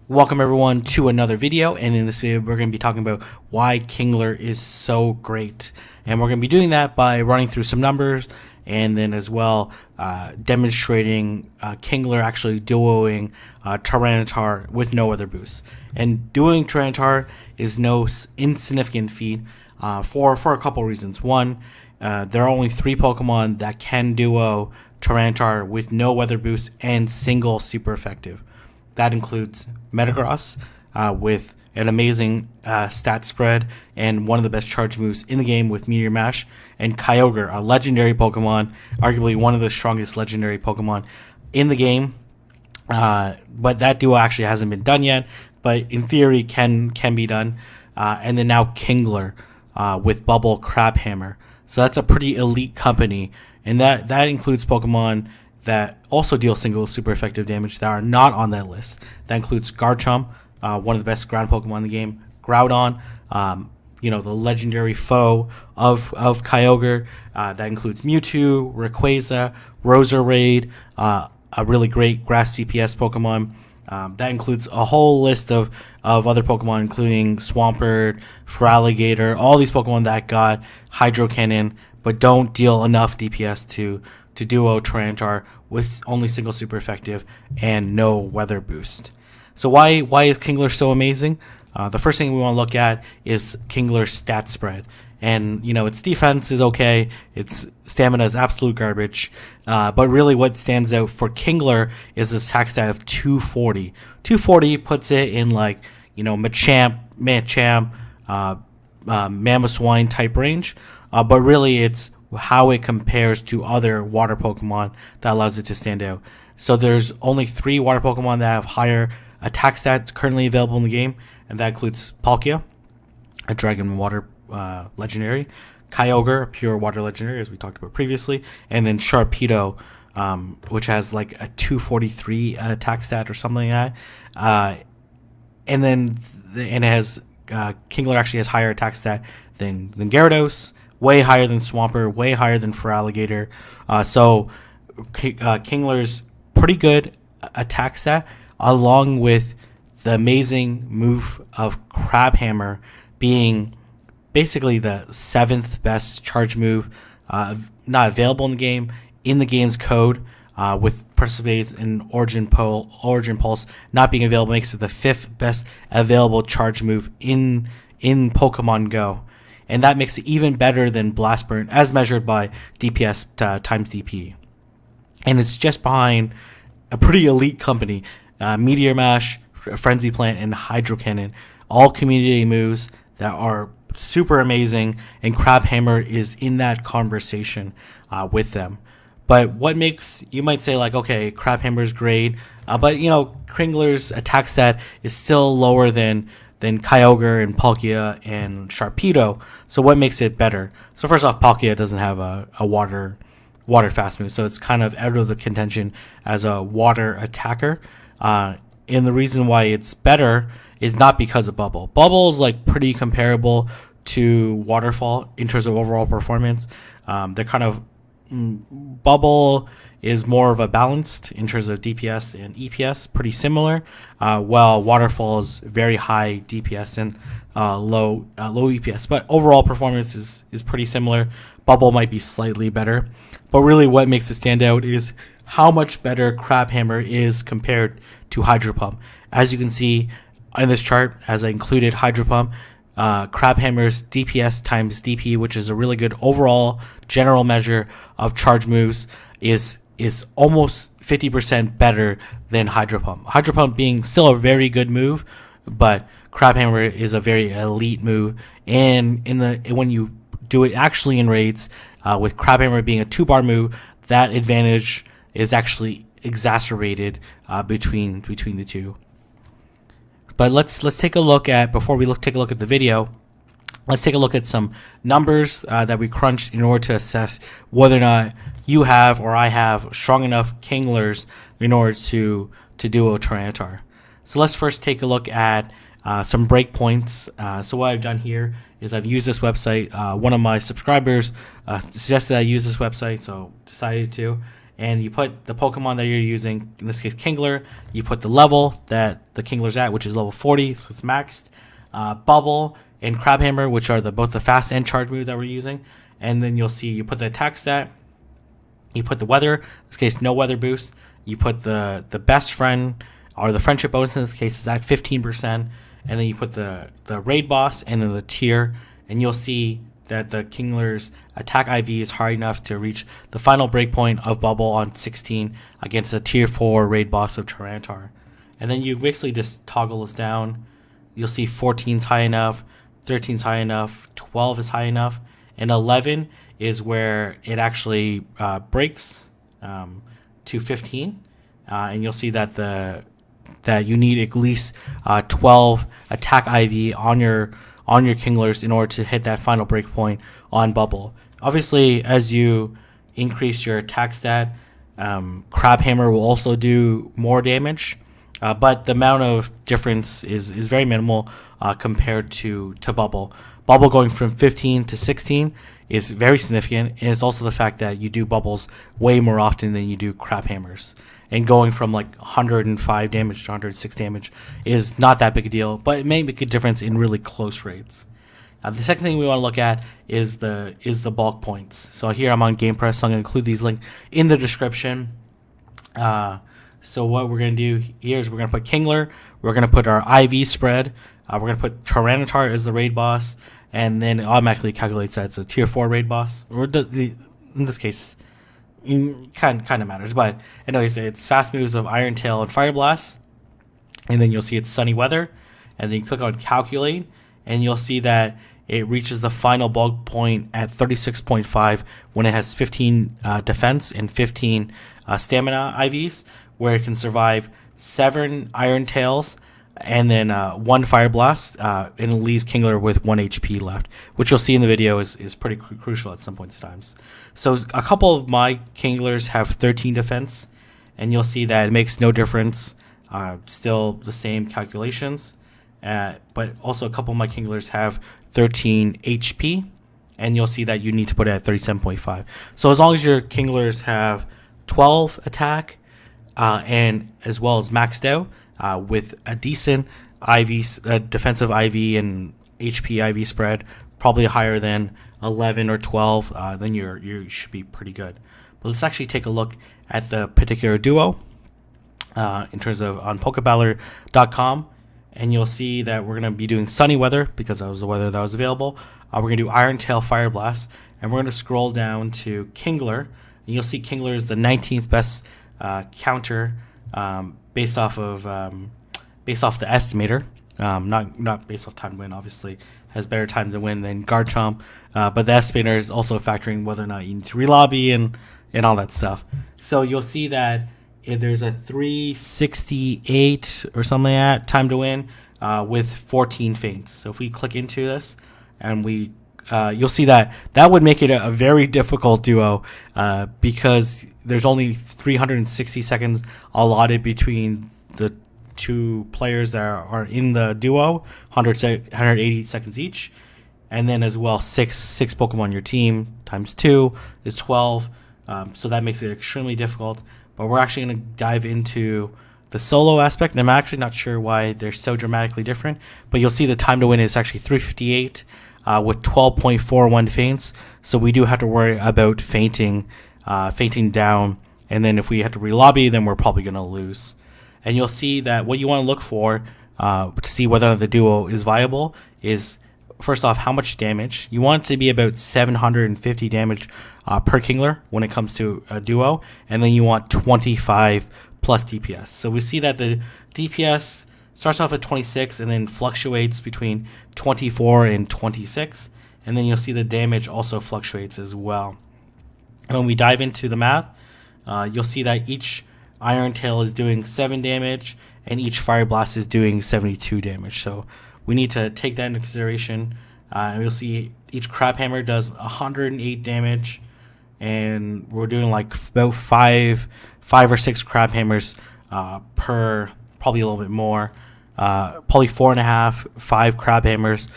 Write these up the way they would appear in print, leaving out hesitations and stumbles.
Welcome everyone to another video, and in this video we're going to be talking about why Kingler is so great, and we're going to be doing that by running through some numbers and then as well demonstrating Kingler actually duoing Tyranitar with no other boosts. And duoing Tyranitar is no insignificant feat for a couple reasons. One, there are only 3 Pokemon that can duo Tyranitar with no weather boost and single super effective. That includes Metagross with an amazing stat spread and one of the best charge moves in the game with Meteor Mash, and Kyogre, a legendary Pokemon, arguably one of the strongest legendary Pokemon in the game. But that duo actually hasn't been done yet, but in theory can be done. And then now Kingler with Bubble Crabhammer. So that's a pretty elite company, and that includes Pokemon that also deal single super effective damage that are not on that list. That includes Garchomp, one of the best ground Pokemon in the game, Groudon, the legendary foe of Kyogre. That includes Mewtwo, Rayquaza, Roserade, a really great grass DPS Pokemon. That includes a whole list of other Pokemon, including Swampert, Feraligatr, all these Pokemon that got Hydro Cannon but don't deal enough DPS to duo Tyranitar with only single super effective and no weather boost. So why is Kingler so amazing? The first thing we want to look at is Kingler's stat spread. And, its defense is okay. Its stamina is absolute garbage. But really what stands out for Kingler is this attack stat of 240. 240 puts it in Machamp, Mamoswine type range. But really it's how it compares to other water Pokemon that allows it to stand out. So there's only 3 water Pokemon that have higher attack stats currently available in the game, and that includes Palkia, a dragon water legendary, Kyogre, a pure water legendary as we talked about previously, and then Sharpedo, which has like a 243 attack stat or something like that. And it has Kingler actually has higher attack stat than Gyarados, way higher than Swampert, way higher than Feraligatr. So Kingler's pretty good attack stat, along with the amazing move of Crabhammer being basically the 7th best charge move not available in the game's code, with Precipice and Origin Pulse not being available, makes it the 5th best available charge move in Pokemon Go. And that makes it even better than Blast Burn as measured by DPS times DP. And it's just behind a pretty elite company, Meteor Mash, Frenzy Plant, and Hydro Cannon, all community moves that are super amazing, and Crabhammer is in that conversation with them. But what makes, you might say okay, Crabhammer's great, but Kingler's attack stat is still lower than Kyogre and Palkia and Sharpedo. So what makes it better? So first off, Palkia doesn't have a water fast move, so it's kind of out of the contention as a water attacker. And the reason why it's better is not because of Bubble. Bubble is pretty comparable to Waterfall in terms of overall performance. They're kind of Bubble is more of a balanced in terms of DPS and EPS, pretty similar, while Waterfall is very high DPS and low EPS. But overall performance is pretty similar. Bubble might be slightly better, but really what makes it stand out is how much better Crabhammer is compared to Hydro Pump. As you can see in this chart, as I included Hydro Pump, Crabhammer's DPS times DP, which is a really good overall general measure of charge moves, is almost 50% better than Hydro Pump. Hydro Pump being still a very good move, but Crabhammer is a very elite move. And when you do it actually in raids, with Crabhammer being a 2-bar move, that advantage is actually exacerbated between the two. But let's take a look at, before we take a look at the video, let's take a look at some numbers that we crunched in order to assess whether or not you have or I have strong enough Kinglers in order to duo Tyranitar. So let's first take a look at some breakpoints. So what I've done here is I've used this website. One of my subscribers suggested I use this website, so decided to. and you put the Pokemon that you're using, in this case Kingler, you put the level that the Kingler's at, which is level 40, so it's maxed, Bubble and Crabhammer, which are both the fast and charge move that we're using, and then you'll see you put the attack stat, you put the weather, in this case no weather boost, you put the best friend, or the friendship bonus in this case is at 15%, and then you put the raid boss and then the tier, and you'll see that the Kingler's attack IV is hard enough to reach the final breakpoint of Bubble on 16 against a tier 4 raid boss of Tyranitar. And then you basically just toggle this down. You'll see 14's high enough, 13's high enough, 12 is high enough, and 11 is where it actually breaks to 15. And you'll see that that you need at least 12 attack IV on your Kinglers in order to hit that final breakpoint on Bubble. Obviously, as you increase your attack stat, Crabhammer will also do more damage, but the amount of difference is very minimal compared to Bubble. Bubble going from 15 to 16 is very significant, and it's also the fact that you do Bubbles way more often than you do Crabhammers. And going from like 105 damage to 106 damage is not that big a deal, but it may make a difference in really close raids. The second thing we want to look at is the bulk points. So here I'm on GamePress, so I'm going to include these links in the description. So what we're going to do here is we're going to put Kingler, we're going to put our IV spread, we're going to put Tyranitar as the raid boss, and then it automatically calculates that it's a tier 4 raid boss. Or in this case, kind of matters, but anyways, it's fast moves of Iron Tail and Fire Blast, and then you'll see it's Sunny Weather, and then you click on Calculate, and you'll see that it reaches the final bulk point at 36.5 when it has 15 defense and 15 stamina IVs, where it can survive 7 Iron Tails and then 1 Fire Blast, and it leaves Kingler with 1 HP left, which you'll see in the video is pretty crucial at some points in times. So a couple of my Kinglers have 13 defense, and you'll see that it makes no difference, still the same calculations, but also a couple of my Kinglers have 13 HP, and you'll see that you need to put it at 37.5. So as long as your Kinglers have 12 attack, and as well as maxed out, with a decent IV, defensive IV and HP IV spread, probably higher than 11 or 12, then you should be pretty good. But let's actually take a look at the particular duo in terms of on Pokeballer.com, and you'll see that we're going to be doing Sunny Weather because that was the weather that was available. We're going to do Iron Tail Fire Blast, and we're going to scroll down to Kingler, and you'll see Kingler is the 19th best counter based off the estimator, not based off time to win. Obviously, has better time to win than Garchomp, but the estimator is also factoring whether or not you need to relobby and all that stuff. So you'll see that there's a 368 or something like that time to win with 14 feints. So if we click into this and you'll see that would make it a very difficult duo because there's only 360 seconds allotted between the two players that are in the duo, 180 seconds each, and then as well six Pokemon on your team times 2 is 12, so that makes it extremely difficult. But we're actually going to dive into the solo aspect, and I'm actually not sure why they're so dramatically different, but you'll see the time to win is actually 358 with 12.41 feints, so we do have to worry about fainting down, and then if we have to relobby, then we're probably going to lose. And you'll see that what you want to look for to see whether or not the duo is viable is, first off, how much damage. You want it to be about 750 damage per Kingler when it comes to a duo, and then you want 25 plus DPS. So we see that the DPS starts off at 26 and then fluctuates between 24 and 26, and then you'll see the damage also fluctuates as well. And when we dive into the math, you'll see that each Iron Tail is doing 7 damage, and each Fire Blast is doing 72 damage. So we need to take that into consideration. And you'll see each Crabhammer does 108 damage, and we're doing like about five or six Crabhammers per, probably a little bit more, probably 4.5, 5 Crabhammers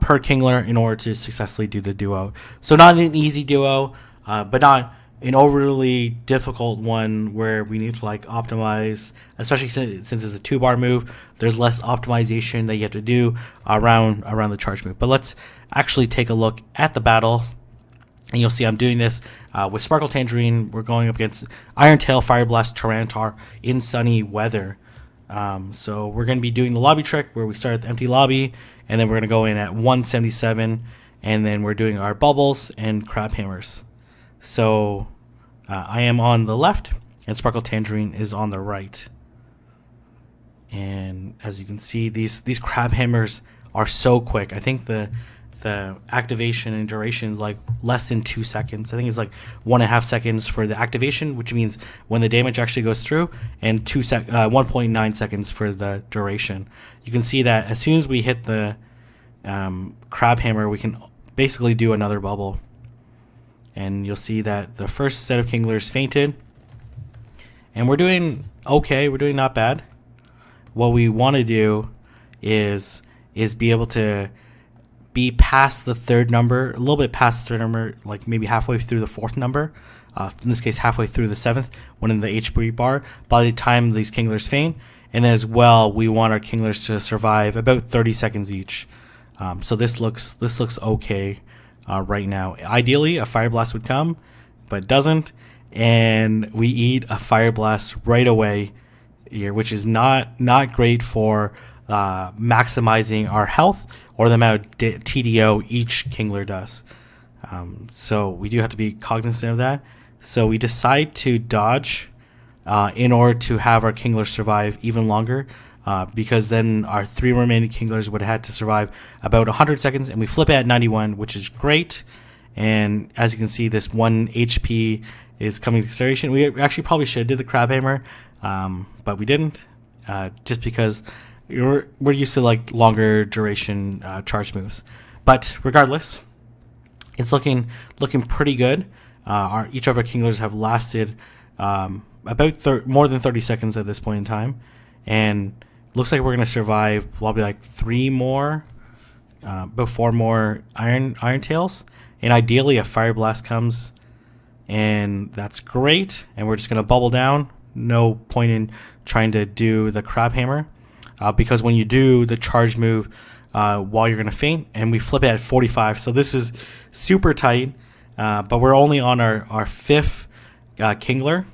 per Kingler in order to successfully do the duo. So not an easy duo, but not an overly difficult one where we need to like optimize, especially since it's a 2-bar move. There's less optimization that you have to do around the charge move. But let's actually take a look at the battle, and you'll see I'm doing this with Sparkle Tangerine. We're going up against Iron Tail, Fire Blast, Tyranitar in sunny weather. So we're going to be doing the lobby trick where we start at the empty lobby, and then we're going to go in at 177, and then we're doing our bubbles and crab hammers. So I am on the left, and Sparkle Tangerine is on the right. And as you can see, these crab hammers are so quick. I think the activation and duration is like less than 2 seconds. I think it's like 1.5 seconds for the activation, which means when the damage actually goes through, and 1.9 seconds for the duration. You can see that as soon as we hit the crab hammer, we can basically do another bubble. And you'll see that the first set of Kinglers fainted, and we're doing okay. We're doing not bad. What we want to do is be able to be past the third number, a little bit past the third number, like maybe halfway through the fourth number. In this case, halfway through the seventh, one in the HP bar, by the time these Kinglers faint. And then as well, we want our Kinglers to survive about 30 seconds each. So this looks okay right now. Ideally, a Fire Blast would come, but it doesn't. And we eat a Fire Blast right away here, which is not great for maximizing our health or the amount of TDO each Kingler does. So we do have to be cognizant of that. So we decide to dodge in order to have our Kingler survive even longer, because then our 3 remaining Kinglers would have had to survive about 100 seconds, and we flip it at 91, which is great. And as you can see, this 1 HP is coming to acceleration. We actually probably should have did the Crab Hammer, but we didn't, just because we're used to like longer duration charge moves. But regardless, it's looking pretty good. Each of our Kinglers have lasted about more than 30 seconds at this point in time, and looks like we're going to survive probably like 3 more before more Iron Tails, and ideally a Fire Blast comes, and that's great. And we're just going to bubble down. No point in trying to do the Crab Hammer, because when you do the charge move while you're going to faint, and we flip it at 45, so this is super tight. But we're only on our 5th Kingler,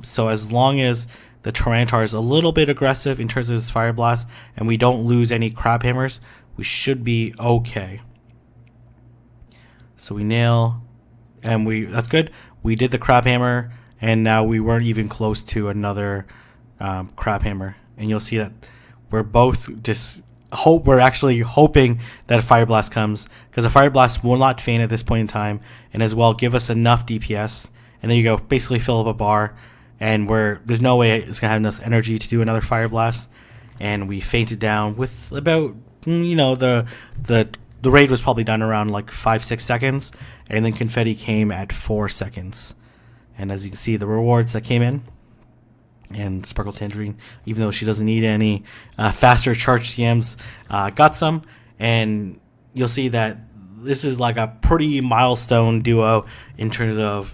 so as long as the Tyranitar is a little bit aggressive in terms of his Fire Blast, and we don't lose any Crab Hammers, we should be okay. So we nail, and that's good. We did the Crab Hammer, and now we weren't even close to another Crab Hammer. And you'll see that we're both we're actually hoping that a Fire Blast comes, because a Fire Blast will not faint at this point in time, and as well give us enough DPS, and then you go basically fill up a bar, and there's no way it's gonna have enough energy to do another Fire Blast. And we fainted down with about, the raid was probably done around like 5-6 seconds, and then Confetti came at 4 seconds. And as you can see, the rewards that came in, and Sparkle Tangerine, even though she doesn't need any faster charge CMs, got some. And you'll see that this is like a pretty milestone duo in terms of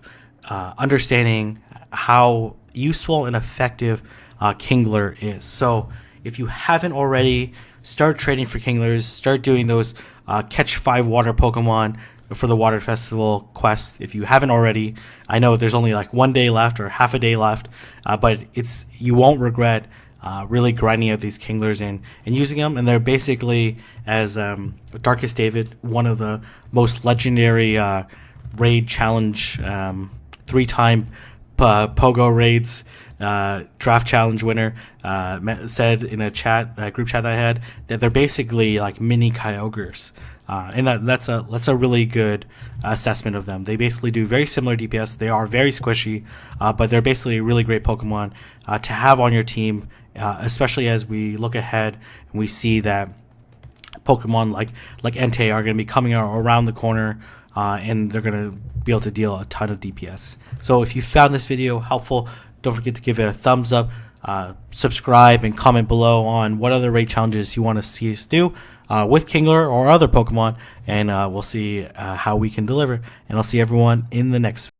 understanding how useful and effective Kingler is. So if you haven't already, start trading for Kinglers, start doing those catch 5 water Pokemon for the Water Festival quest. If you haven't already, I know there's only like 1 day left or half a day left, but you won't regret really grinding out these Kinglers and using them. And they're basically, as Darkest David, one of the most legendary raid challenge 3-time Pogo raids draft challenge winner, said in a group chat that I had, that they're basically like mini Kyogres. And that's a really good assessment of them. They basically do very similar DPS. They are very squishy, but they're basically a really great Pokemon to have on your team, especially as we look ahead and we see that Pokemon like Entei are going to be coming around the corner, and they're going to be able to deal a ton of DPS. So if you found this video helpful, don't forget to give it a thumbs up, subscribe, and comment below on what other raid challenges you want to see us do with Kingler or other Pokemon, and we'll see how we can deliver. And I'll see everyone in the next video.